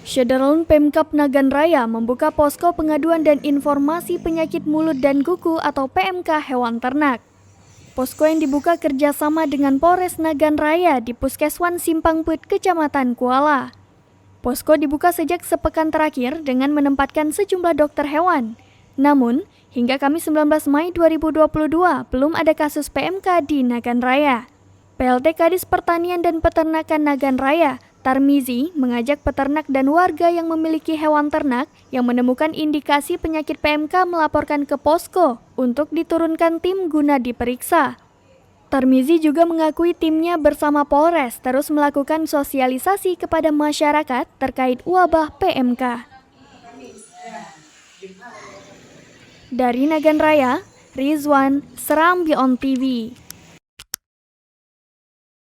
Syederalun Pemkab Nagan Raya membuka posko pengaduan dan informasi penyakit mulut dan kuku atau PMK hewan ternak. Posko yang dibuka kerjasama dengan Polres Nagan Raya di Puskeswan Simpang Put, Kecamatan Kuala. Posko dibuka sejak sepekan terakhir dengan menempatkan sejumlah dokter hewan. Namun, hingga Kamis 19 Mei 2022 belum ada kasus PMK di Nagan Raya. PLT Kadis Pertanian dan Peternakan Nagan Raya, Tarmizi, mengajak peternak dan warga yang memiliki hewan ternak yang menemukan indikasi penyakit PMK melaporkan ke posko untuk diturunkan tim guna diperiksa. Tarmizi juga mengakui timnya bersama Polres terus melakukan sosialisasi kepada masyarakat terkait wabah PMK. Dari Nagan Raya, Rizwan, Serambi On TV.